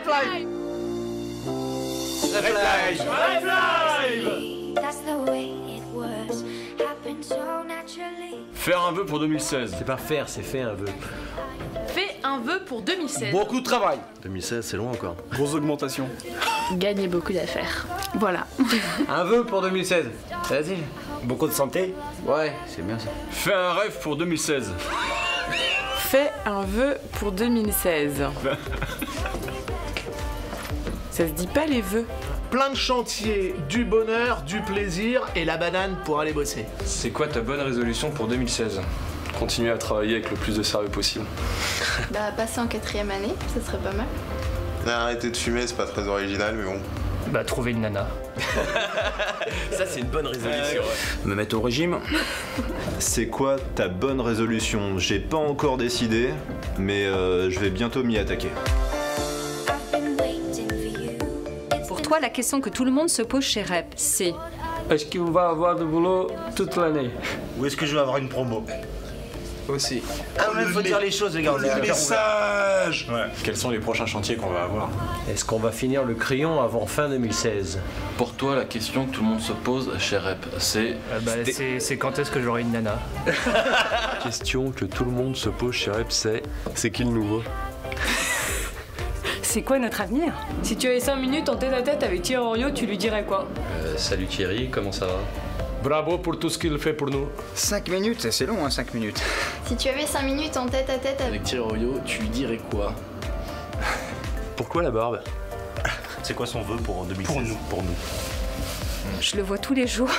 Rep Live. Rep Live. Rep Live. That's the way it was. Happened so naturally. Faire un vœu pour 2016. C'est pas faire, c'est fait un vœu. Fais un vœu pour 2016. Beaucoup de travail. 2016, c'est loin encore. Grosse augmentation. Gagner beaucoup d'affaires. Voilà. Un vœu pour 2016. Vas-y. Beaucoup de santé. Ouais, c'est bien ça. Fais un rêve pour 2016. Fais un vœu pour 2016. Ça se dit pas les vœux. Plein de chantiers, du bonheur, du plaisir et la banane pour aller bosser. C'est quoi ta bonne résolution pour 2016 ? Continuer à travailler avec le plus de sérieux possible. Passer en 4e année, ça serait pas mal. Arrêter de fumer, c'est pas très original, mais bon. Trouver une nana. Ça, c'est une bonne résolution. Me mettre au régime. C'est quoi ta bonne résolution? J'ai pas encore décidé, mais je vais bientôt m'y attaquer. Pour toi, la question que tout le monde se pose chez Rep, c'est: est-ce qu'on va avoir du boulot toute l'année? Ou est-ce que je vais avoir une promo? Aussi. Ah, mais faut dire les choses, les gars. Le message. Ouais. Quels sont les prochains chantiers qu'on va avoir? Est-ce qu'on va finir le crayon avant fin 2016? Pour toi, la question que tout le monde se pose chez Rep, c'est... c'est quand est-ce que j'aurai une nana? La question que tout le monde se pose chez Rep, c'est qui le nouveau? C'est quoi notre avenir? Si tu avais 5 minutes en tête-à-tête avec Thierry Oriot, tu lui dirais quoi? Salut Thierry, comment ça va? Bravo pour tout ce qu'il fait pour nous. 5 minutes, c'est long, 5 minutes. Si tu avais 5 minutes en tête-à-tête Avec Thierry Oriot, tu lui dirais quoi? Pourquoi la barbe? C'est quoi son vœu pour 2016? Pour nous. Je le vois tous les jours.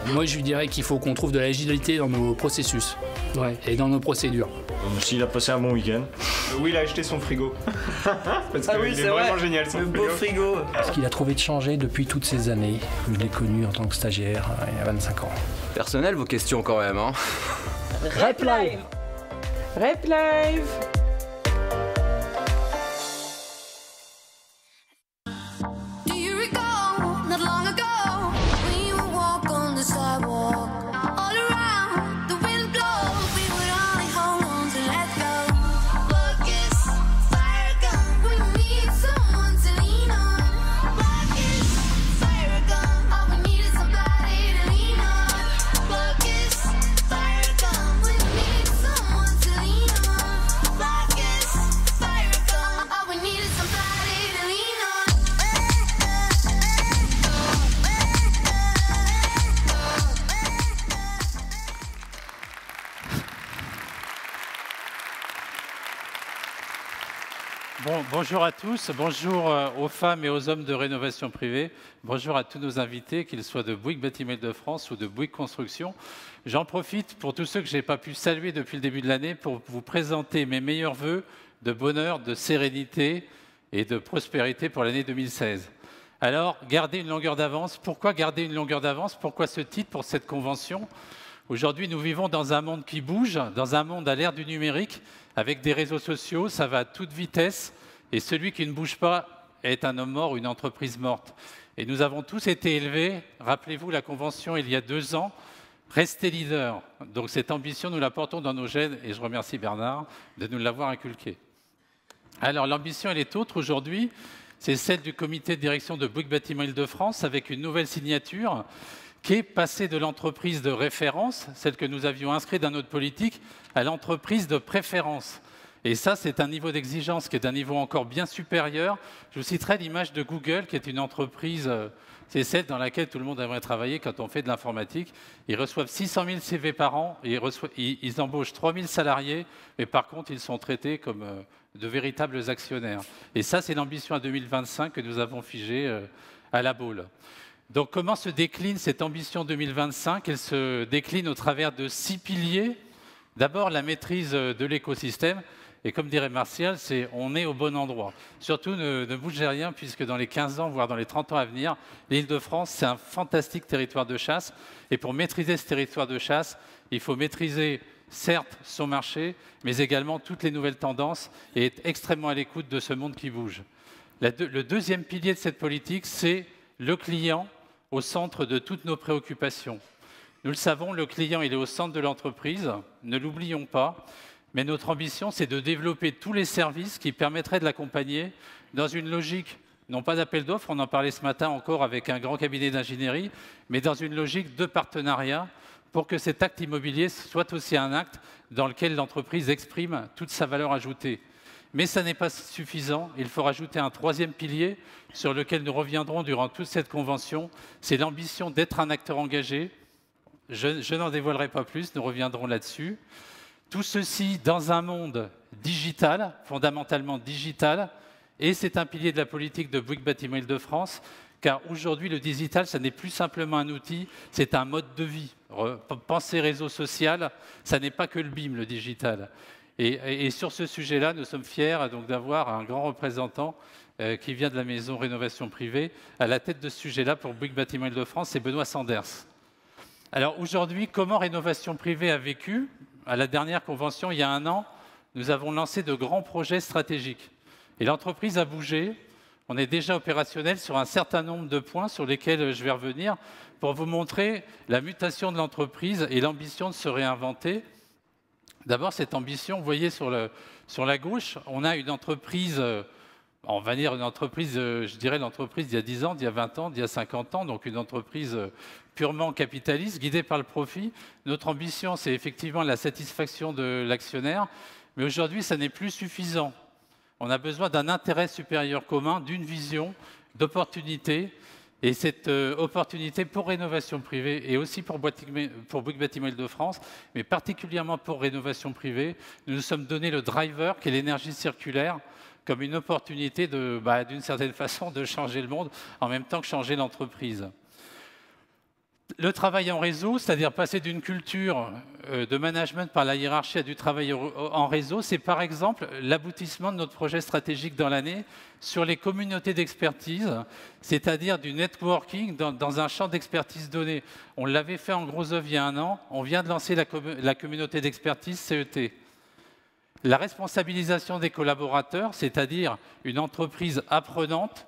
Moi, je lui dirais qu'il faut qu'on trouve de l'agilité dans nos processus. Ouais, et dans nos procédures. S'il a passé un bon week-end. Oui, il a acheté son frigo. Parce que oui, il est vraiment génial son le frigo. beau frigo. Ce qu'il a trouvé de changer depuis toutes ces années. Je l'ai connu en tant que stagiaire il y a 25 ans. Personnel, vos questions quand même, hein. Rep Live. Rep Live. Do you recall not long ago we would walk on the sidewalk all around the wind blows we would only hold on to let go. Focus, fire gun, we need someone to lean on. Focus, fire gun, all we need is somebody to lean on. Focus, fire gun, we need someone to lean on. Focus, fire gun, all we need is somebody to lean on. Bonjour à tous, bonjour aux femmes et aux hommes de rénovation privée, bonjour à tous nos invités, qu'ils soient de Bouygues Bâtiment Île-de-France ou de Bouygues Construction. J'en profite pour tous ceux que je n'ai pas pu saluer depuis le début de l'année pour vous présenter mes meilleurs vœux de bonheur, de sérénité et de prospérité pour l'année 2016. Alors, garder une longueur d'avance. Pourquoi garder une longueur d'avance? Pourquoi ce titre pour cette convention? Aujourd'hui, nous vivons dans un monde qui bouge, dans un monde à l'ère du numérique, avec des réseaux sociaux, ça va à toute vitesse, et celui qui ne bouge pas est un homme mort, une entreprise morte. Et nous avons tous été élevés, rappelez-vous la convention il y a 2 ans, rester leader. Donc cette ambition, nous la portons dans nos gènes, et je remercie Bernard de nous l'avoir inculquée. Alors l'ambition, elle est autre aujourd'hui, c'est celle du comité de direction de Bouygues Bâtiment Île-de-France, avec une nouvelle signature, qui est passée de l'entreprise de référence, celle que nous avions inscrite dans notre politique, à l'entreprise de préférence. Et ça, c'est un niveau d'exigence qui est d'un niveau encore bien supérieur. Je vous citerai l'image de Google, qui est une entreprise, c'est celle dans laquelle tout le monde aimerait travailler quand on fait de l'informatique. Ils reçoivent 600 000 CV par an, et ils embauchent 3 000 salariés, mais par contre, ils sont traités comme de véritables actionnaires. Et ça, c'est l'ambition à 2025 que nous avons figée à la Baule. Donc comment se décline cette ambition 2025? Elle se décline au travers de 6 piliers. D'abord, la maîtrise de l'écosystème. Et comme dirait Martial, on est au bon endroit. Surtout, ne bougez rien, puisque dans les 15 ans, voire dans les 30 ans à venir, l'Île-de-France, c'est un fantastique territoire de chasse. Et pour maîtriser ce territoire de chasse, il faut maîtriser, certes, son marché, mais également toutes les nouvelles tendances et être extrêmement à l'écoute de ce monde qui bouge. Le deuxième pilier de cette politique, c'est le client au centre de toutes nos préoccupations. Nous le savons, le client il est au centre de l'entreprise, ne l'oublions pas. Mais notre ambition, c'est de développer tous les services qui permettraient de l'accompagner dans une logique, non pas d'appel d'offres, on en parlait ce matin encore avec un grand cabinet d'ingénierie, mais dans une logique de partenariat pour que cet acte immobilier soit aussi un acte dans lequel l'entreprise exprime toute sa valeur ajoutée. Mais ça n'est pas suffisant, il faut rajouter un troisième pilier sur lequel nous reviendrons durant toute cette convention, c'est l'ambition d'être un acteur engagé. Je n'en dévoilerai pas plus, nous reviendrons là-dessus. Tout ceci dans un monde digital, fondamentalement digital, et c'est un pilier de la politique de Bouygues Bâtiment Île-de-France, car aujourd'hui, le digital, ça n'est plus simplement un outil, c'est un mode de vie. Penser réseau social, ça n'est pas que le BIM, le digital. Et sur ce sujet-là, nous sommes fiers donc d'avoir un grand représentant qui vient de la maison Rénovation Privée à la tête de ce sujet-là pour Bouygues Bâtiment Île-de-France, c'est Benoît Sanders. Alors aujourd'hui, comment Rénovation Privée a vécu? À la dernière convention, il y a un an, nous avons lancé de grands projets stratégiques. Et l'entreprise a bougé. On est déjà opérationnel sur un certain nombre de points sur lesquels je vais revenir pour vous montrer la mutation de l'entreprise et l'ambition de se réinventer. D'abord, cette ambition, vous voyez sur la gauche, on a une entreprise, on va dire une entreprise, je dirais l'entreprise d'il y a 10 ans, d'il y a 20 ans, d'il y a 50 ans, donc une entreprise purement capitaliste, guidée par le profit. Notre ambition, c'est effectivement la satisfaction de l'actionnaire, mais aujourd'hui, ça n'est plus suffisant. On a besoin d'un intérêt supérieur commun, d'une vision, d'opportunité. Et cette opportunité pour Rénovation Privée et aussi pour Bouygues Bâtiment Île-de-France, mais particulièrement pour Rénovation Privée, nous nous sommes donné le driver, qui est l'énergie circulaire, comme une opportunité d'une certaine façon de changer le monde en même temps que changer l'entreprise. Le travail en réseau, c'est-à-dire passer d'une culture de management par la hiérarchie à du travail en réseau, c'est par exemple l'aboutissement de notre projet stratégique dans l'année sur les communautés d'expertise, c'est-à-dire du networking dans un champ d'expertise donnée. On l'avait fait en gros œuvre il y a un an, on vient de lancer la communauté d'expertise CET. La responsabilisation des collaborateurs, c'est-à-dire une entreprise apprenante,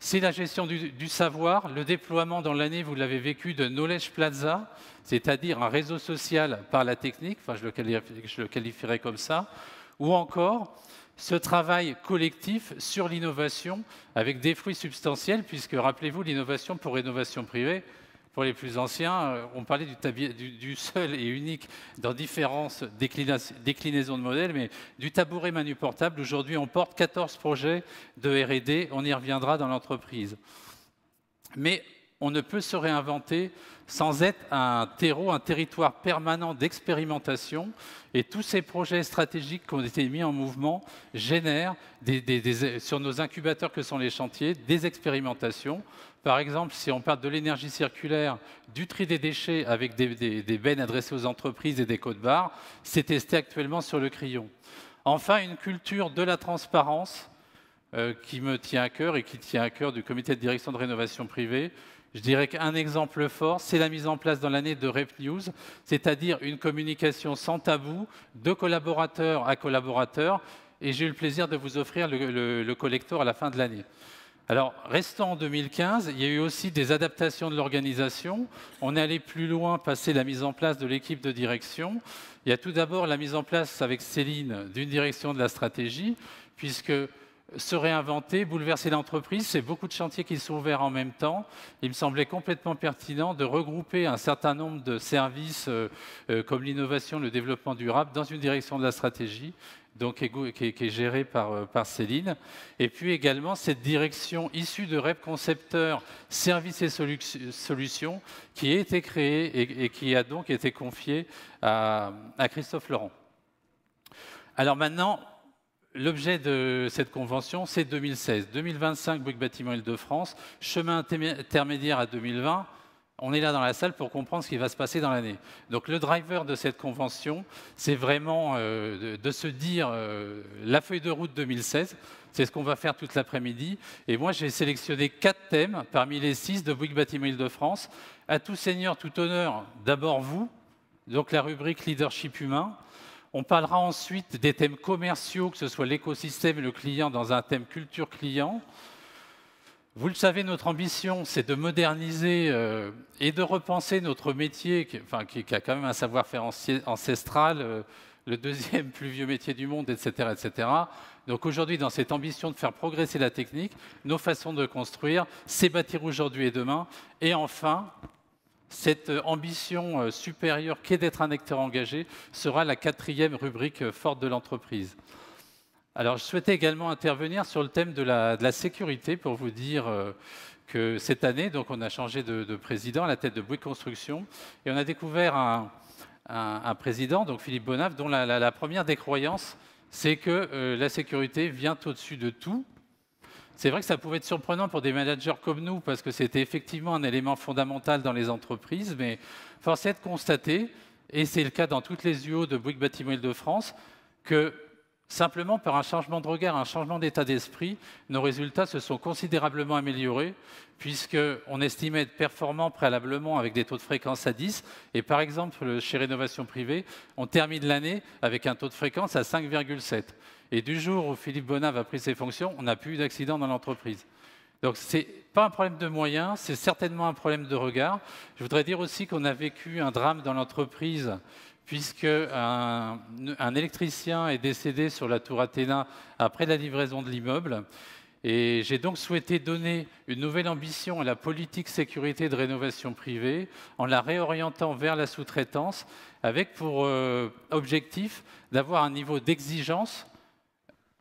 c'est la gestion du savoir, le déploiement dans l'année, vous l'avez vécu, de Knowledge Plaza, c'est-à-dire un réseau social par la technique, enfin je le qualifierais comme ça, ou encore ce travail collectif sur l'innovation avec des fruits substantiels, puisque rappelez-vous, l'innovation pour Rénovation Privée, pour les plus anciens, on parlait du seul et unique dans différentes déclinaisons de modèles, mais du tabouret manu portable, aujourd'hui on porte 14 projets de R&D, on y reviendra dans l'entreprise. Mais on ne peut se réinventer sans être un terreau, un territoire permanent d'expérimentation. Et tous ces projets stratégiques qui ont été mis en mouvement génèrent, sur nos incubateurs que sont les chantiers, des expérimentations. Par exemple, si on parle de l'énergie circulaire, du tri des déchets avec des bennes adressées aux entreprises et des codes-barres, c'est testé actuellement sur le Crillon. Enfin, une culture de la transparence qui me tient à cœur et qui tient à cœur du comité de direction de Rénovation Privée. Je dirais qu'un exemple fort, c'est la mise en place dans l'année de Rep News, c'est-à-dire une communication sans tabou, de collaborateur à collaborateur, et j'ai eu le plaisir de vous offrir le collector à la fin de l'année. Alors, restons en 2015, il y a eu aussi des adaptations de l'organisation. On est allé plus loin, passer la mise en place de l'équipe de direction. Il y a tout d'abord la mise en place avec Céline d'une direction de la stratégie, puisque se réinventer, bouleverser l'entreprise, c'est beaucoup de chantiers qui sont ouverts en même temps. Il me semblait complètement pertinent de regrouper un certain nombre de services comme l'innovation, le développement durable dans une direction de la stratégie, donc qui est gérée par Céline. Et puis également cette direction issue de REP Concepteur Services et Solutions qui a été créée et qui a donc été confiée à Christophe Laurent. Alors maintenant, l'objet de cette convention, c'est 2016. 2025, Bouygues Bâtiment Île-de-France, chemin intermédiaire à 2020. On est là dans la salle pour comprendre ce qui va se passer dans l'année. Donc le driver de cette convention, c'est vraiment de se dire la feuille de route 2016. C'est ce qu'on va faire toute l'après-midi. Et moi, j'ai sélectionné 4 thèmes parmi les 6 de Bouygues Bâtiment Île-de-France. À tout seigneur, tout honneur, d'abord vous, donc la rubrique leadership humain. On parlera ensuite des thèmes commerciaux, que ce soit l'écosystème et le client dans un thème culture client. Vous le savez, notre ambition, c'est de moderniser et de repenser notre métier, qui a quand même un savoir-faire ancestral, le deuxième plus vieux métier du monde, etc. etc. Donc aujourd'hui, dans cette ambition de faire progresser la technique, nos façons de construire, c'est bâtir aujourd'hui et demain. Et enfin, cette ambition supérieure qu'est d'être un acteur engagé sera la 4e rubrique forte de l'entreprise. Alors, je souhaitais également intervenir sur le thème de la sécurité pour vous dire que cette année, donc, on a changé de président à la tête de Bouygues Construction et on a découvert un président, donc Philippe Bonnave, dont la première des croyances, c'est que la sécurité vient au-dessus de tout. C'est vrai que ça pouvait être surprenant pour des managers comme nous, parce que c'était effectivement un élément fondamental dans les entreprises, mais force est de constater, et c'est le cas dans toutes les UO de Bouygues Bâtiment Île-de-France, que simplement par un changement de regard, un changement d'état d'esprit, nos résultats se sont considérablement améliorés, puisqu'on estimait être performant préalablement avec des taux de fréquence à 10, et par exemple, chez Rénovation Privée, on termine l'année avec un taux de fréquence à 5,7. Et du jour où Philippe Bonnave a pris ses fonctions, on n'a plus eu d'accident dans l'entreprise. Donc ce n'est pas un problème de moyens, c'est certainement un problème de regard. Je voudrais dire aussi qu'on a vécu un drame dans l'entreprise, puisque un électricien est décédé sur la tour Athéna après la livraison de l'immeuble. Et j'ai donc souhaité donner une nouvelle ambition à la politique sécurité de rénovation privée en la réorientant vers la sous-traitance, avec pour objectif d'avoir un niveau d'exigence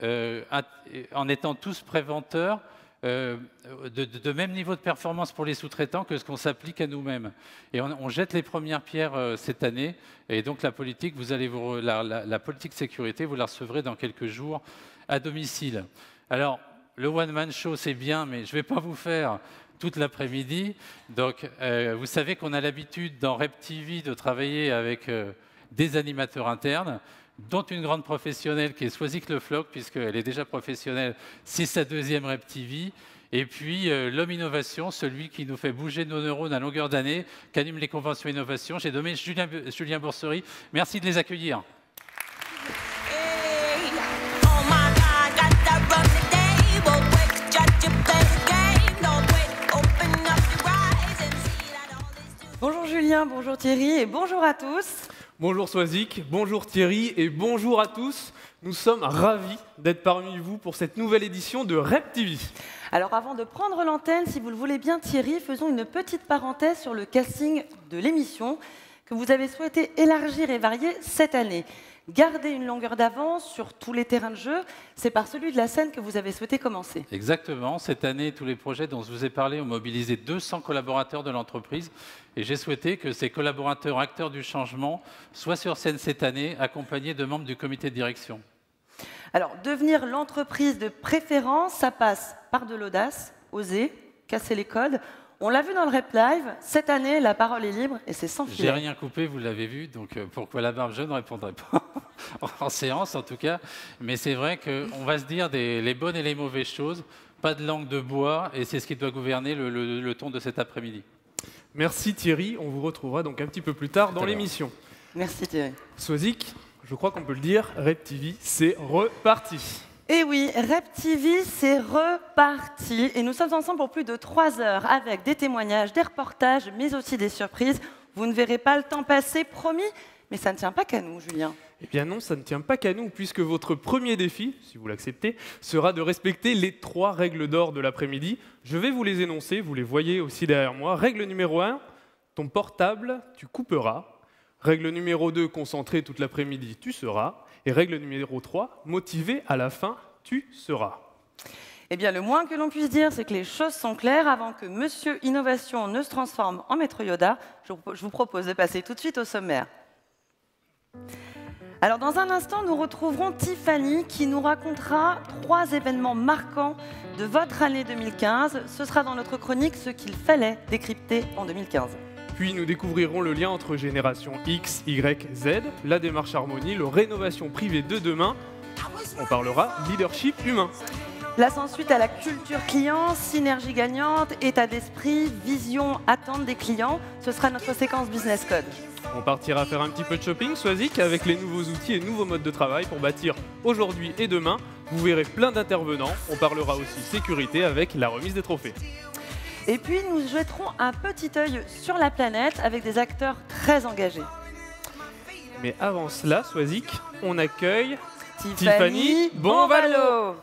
en étant tous préventeurs de même niveau de performance pour les sous-traitants que ce qu'on s'applique à nous-mêmes. Et on jette les premières pierres cette année, et donc la politique, la politique sécurité, vous la recevrez dans quelques jours à domicile. Alors, le one-man show, c'est bien, mais je ne vais pas vous faire toute l'après-midi. Donc, vous savez qu'on a l'habitude dans Rep TV de travailler avec des animateurs internes, dont une grande professionnelle qui est Swazik Le Floch, puisqu'elle est déjà professionnelle, c'est sa 2e Rep TV. Et puis l'homme innovation, celui qui nous fait bouger nos neurones à longueur d'année, qui anime les conventions innovation. J'ai nommé Julien Boursery. Merci de les accueillir. Bonjour Julien, bonjour Thierry et bonjour à tous. Bonjour Swazik, bonjour Thierry et bonjour à tous. Nous sommes ravis d'être parmi vous pour cette nouvelle édition de Rep TV. Alors avant de prendre l'antenne, si vous le voulez bien Thierry, faisons une petite parenthèse sur le casting de l'émission que vous avez souhaité élargir et varier cette année. Garder une longueur d'avance sur tous les terrains de jeu, c'est par celui de la scène que vous avez souhaité commencer. Exactement. Cette année, tous les projets dont je vous ai parlé ont mobilisé 200 collaborateurs de l'entreprise. Et j'ai souhaité que ces collaborateurs acteurs du changement soient sur scène cette année, accompagnés de membres du comité de direction. Alors, devenir l'entreprise de préférence, ça passe par de l'audace, oser, casser les codes. On l'a vu dans le Rep Live, cette année, la parole est libre et c'est sans filet. J'ai rien coupé, vous l'avez vu, donc pourquoi la barbe, je ne répondrai pas, en séance en tout cas. Mais c'est vrai qu'on va se dire les bonnes et les mauvaises choses, pas de langue de bois, et c'est ce qui doit gouverner le ton de cet après-midi. Merci Thierry, on vous retrouvera donc un petit peu plus tard dans l'émission. Merci Thierry. Swazik, je crois qu'on peut le dire, Rep TV, c'est reparti. Et oui, Rep TV, c'est reparti. Et nous sommes ensemble pour plus de 3 heures avec des témoignages, des reportages, mais aussi des surprises. Vous ne verrez pas le temps passer, promis, mais ça ne tient pas qu'à nous, Julien. Eh bien non, ça ne tient pas qu'à nous, puisque votre premier défi, si vous l'acceptez, sera de respecter les 3 règles d'or de l'après-midi. Je vais vous les énoncer, vous les voyez aussi derrière moi. Règle numéro 1, ton portable, tu couperas. Règle numéro 2, concentré toute l'après-midi, tu seras. Et règle numéro 3, motivé à la fin, tu seras. Eh bien, le moins que l'on puisse dire, c'est que les choses sont claires. Avant que Monsieur Innovation ne se transforme en Maître Yoda, je vous propose de passer tout de suite au sommaire. Alors, dans un instant, nous retrouverons Tiffany qui nous racontera 3 événements marquants de votre année 2015. Ce sera dans notre chronique ce qu'il fallait décrypter en 2015. Puis nous découvrirons le lien entre génération X, Y, Z, la démarche harmonie, le rénovation privée de demain. On parlera leadership humain. Place ensuite à la culture client, synergie gagnante, état d'esprit, vision, attente des clients. Ce sera notre séquence Business Code. On partira faire un petit peu de shopping, Swazik, avec les nouveaux outils et nouveaux modes de travail pour bâtir aujourd'hui et demain. Vous verrez plein d'intervenants. On parlera aussi sécurité avec la remise des trophées. Et puis, nous jetterons un petit œil sur la planète avec des acteurs très engagés. Mais avant cela, Swazik, on accueille Tiffany Bonvalot.